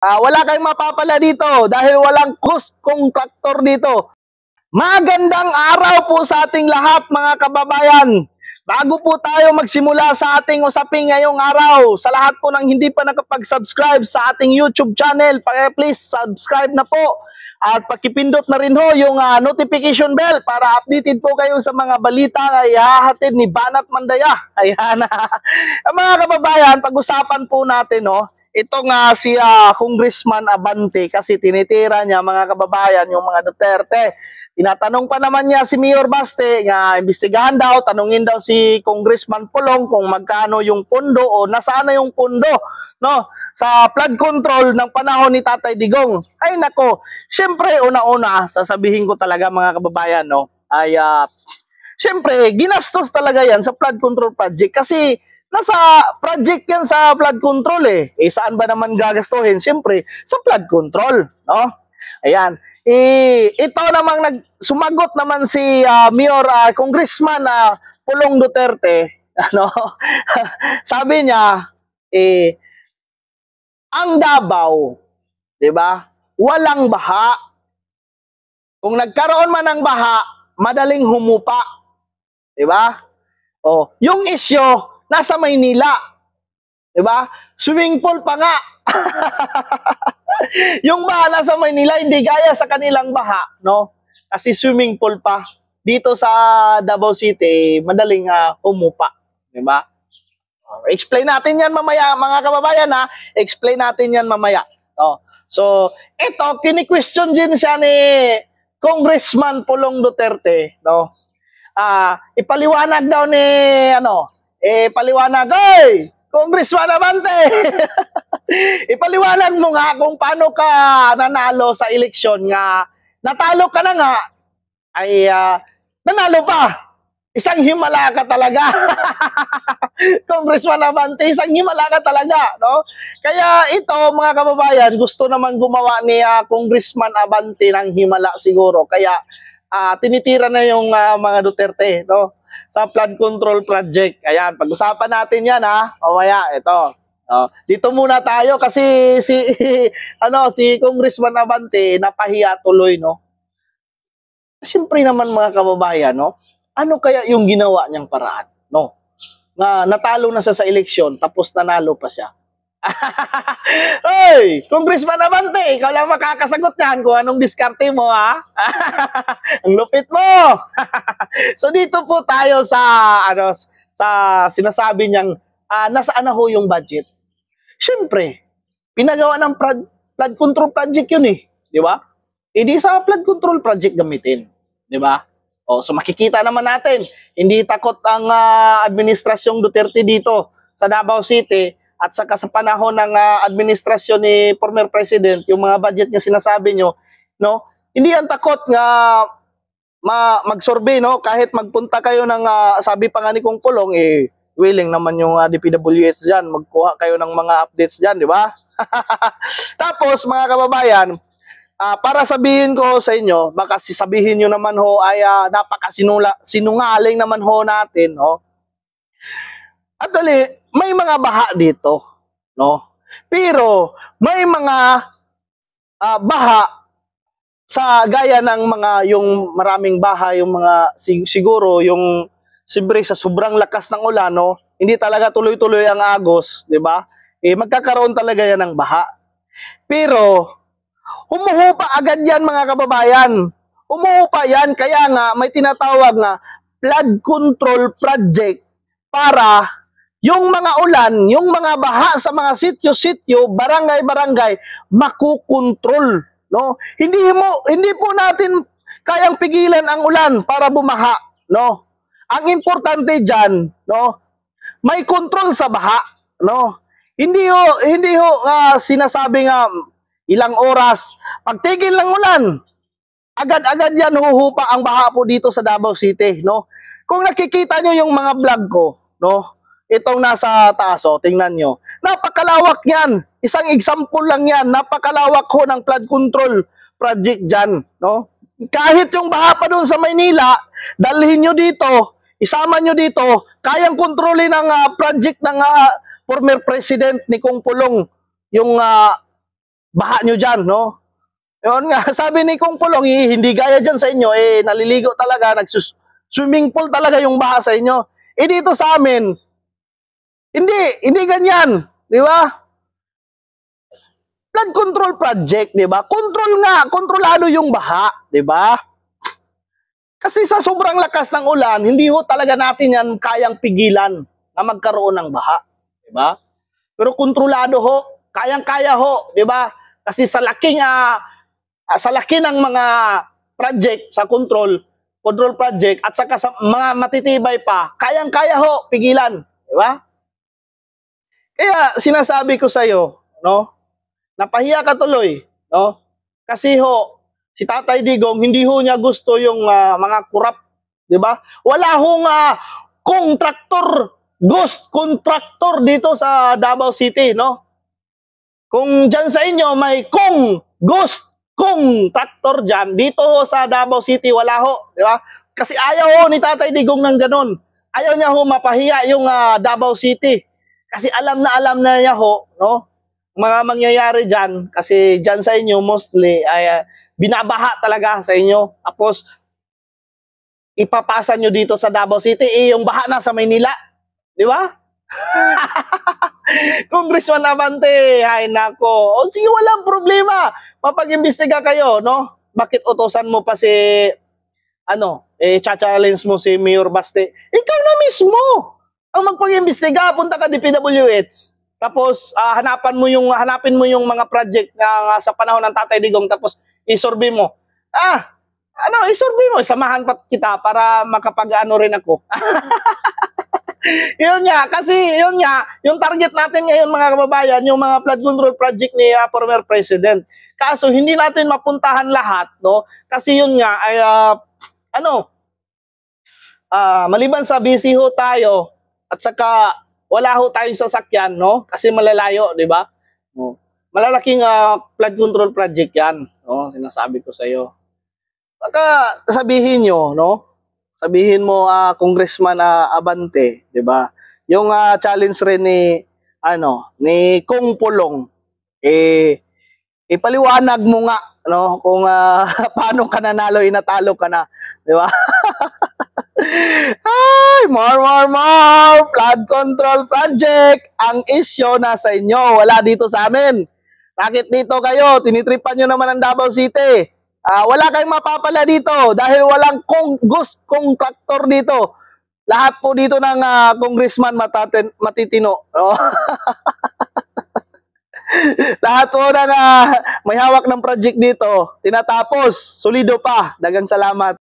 Wala kayong mapapala dito dahil walang cost contractor dito. Magandang araw po sa ating lahat mga kababayan. Bago po tayo magsimula sa ating usapin ngayong araw, sa lahat po ng hindi pa nakapag-subscribe sa ating YouTube channel, please subscribe na po. At pakipindot na rin ho yung notification bell para updated po kayo sa mga balita na ihahatid ni Banat Mandaya. Ayan. Mga kababayan, pag-usapan po natin, ito nga si Congressman Abante kasi tinitira niya mga kababayan yung mga Duterte. Tinatanong pa naman niya si Mayor Baste nga imbestigahan daw, tanungin daw si Congressman Pulong kung magkano yung pondo o nasaan na yung pondo sa flood control ng panahon ni Tatay Digong. Ay nako, syempre una-una sasabihin ko talaga mga kababayan syempre ginastos talaga yan sa flood control project kasi nasa project yan sa flood control saan ba naman gagastuhin? Siyempre, sa flood control, Ayan. Ito namang sumagot naman si Mayor Congressman Pulong Duterte, sabi niya, ang Davao, 'di ba? Walang baha. Kung nagkaroon man ng baha, madaling humupa. 'Di ba? Yung isyo nasa Maynila. 'Di ba? Swimming pool pa nga. Yung baha nasa Maynila hindi gaya sa kanilang baha, Kasi swimming pool pa. Dito sa Davao City, madaling humupa, 'di ba? Explain natin 'yan mamaya, mga kababayan, Explain natin 'yan mamaya. So, ito kini-question din siya ni Congressman Pulong Duterte, ipaliwanag daw ni paliwanag, oy, Congressman Abante. Ipaliwanag mo nga kung paano ka nanalo sa eleksyon nga natalo ka na nga ay nanalo pa. Isang himala ka talaga. Congressman Abante, isang himala ka talaga, Kaya ito mga kababayan, gusto naman gumawa ni Congressman Abante ng himala siguro. Kaya tinitira na yung mga Duterte, sa flood control project. Ayan, pag-usapan natin 'yan mamaya. Ito. Dito muna tayo kasi si Congressman Abante napahiya tuloy, Siyempre naman mga kababayan, ano kaya yung ginawa niyang paraan, Na natalo na siya sa eleksyon tapos nanalo pa siya. Hoy, Congressman Abante, ikaw lang makakasagot niyan kung anong diskarte mo, Ang lupit mo. So dito po tayo sa sa sinasabi niyang nasaan na ho yung budget. Siyempre, pinagawa ng flood control project yun di ba? Hindi sa flood control project gamitin, di ba? So makikita naman natin, hindi takot ang administrasyong Duterte dito sa Davao City at saka sa panahon ng administrasyon ni former president, yung mga budget niya sinasabi nyo, hindi yan takot nga mag-survey, kahit magpunta kayo ng sabi pa nga ni Kong Pulong, willing naman yung DPWH dyan, magkuha kayo ng mga updates dyan, di ba? Tapos mga kababayan, para sabihin ko sa inyo, baka sabihin nyo naman ho ay sinungaling naman ho natin, At may mga baha dito, Pero may mga baha sa gaya ng mga yung maraming bahay, yung mga siguro yung siyempre sa sobrang lakas ng ulan, hindi talaga tuloy-tuloy ang agos, 'di ba? Magkakaroon talaga yan ng baha. Pero humuhupa agad yan mga kababayan. Humuhupa yan, kaya nga may tinatawag na flood control project para yung mga ulan, yung mga baha sa mga sityo-sityo, barangay-barangay, makukontrol, Hindi po natin kayang pigilan ang ulan para bumaha, Ang importante diyan, may control sa baha, Hindi ho sinasabi nga ilang oras, pagtigil ng ulan, agad-agad yan huhupa ang baha po dito sa Davao City, Kung nakikita nyo yung mga vlog ko, itong nasa taas, tingnan nyo. Napakalawak yan. Isang example lang yan. Napakalawak ho ng flood control project dyan, Kahit yung baha pa doon sa Maynila, dalhin nyo dito, isama nyo dito, kayang kontrolin ng project ng former president ni Kong Pulong, yung baha nyo dyan, no? Yun nga, sabi ni Kong Pulong, hindi gaya dyan sa inyo, naliligo talaga, swimming pool talaga yung baha sa inyo. Dito sa amin, hindi ganyan, di ba? Flood control project, di ba? Kontrolado yung baha, di ba? Kasi sa sobrang lakas ng ulan, hindi ho talaga natin yan kayang pigilan na magkaroon ng baha, di ba? Pero kontrolado ho, kayang-kaya ho, di ba? Kasi sa laki ng mga project sa control project at saka sa mga matitibay pa, kayang-kaya ho pigilan, di ba? Kaya sinasabi ko sa iyo, no? Napahiya ka tuloy, no? Kasi ho, si Tatay Digong hindi ho niya gusto yung mga kurap, di ba? Wala hong ghost contractor dito sa Davao City, no? Kung dyan sa inyo may ghost contractor dyan, dito ho sa Davao City wala ho, di ba? Kasi ayaw ho ni Tatay Digong ng ganun. Ayaw niya ho mapahiya yung Davao City. Kasi alam na niya ho, no? Mga mangyayari dyan, kasi dyan sa inyo mostly ay binabaha talaga sa inyo. Tapos ipapasa nyo dito sa Davao City, yung baha na sa Maynila. Di ba? Congressman Abante, ay nako. O sige, walang problema. Mapag-imbestiga kayo, no? Bakit utosan mo pa si, cha-challenge mo si Mayor Baste? Ikaw na mismo ang magpag-imbestiga, punta ka DPWH. Tapos hanapin mo yung mga project na sa panahon ng Tatay Digong, tapos isurvey mo. Isurvey mo, samahan pa kita para makapag-ano rin ako. Yun nga, kasi yun nga, yung target natin ngayon mga kababayan, yung mga flood control project ni former President. Kaso hindi natin mapuntahan lahat, no? Kasi yun nga ay maliban sa busy ho tayo at saka wala ho tayong sasakyan, no? Kasi malalayo, di ba? Malalaking flood control project yan, no? Sinasabi ko sa iyo. Baka sabihin nyo, no? Sabihin mo, Congressman Abante, di ba? Yung challenge rin ni Kong Pulong, ipaliwanag mo nga, no? Kung paano ka nanalo, inatalo ka na, di ba? Ay, more flood control project. Ang issue na sa inyo, wala dito sa amin. Bakit dito kayo? Tinitripan nyo naman ang Davao City. Wala kayong mapapala dito dahil walang ghost contractor dito. Lahat po dito ng congressman matitino. Oh. Lahat po ng may hawak ng project dito, tinatapos, solido pa. Dagang salamat.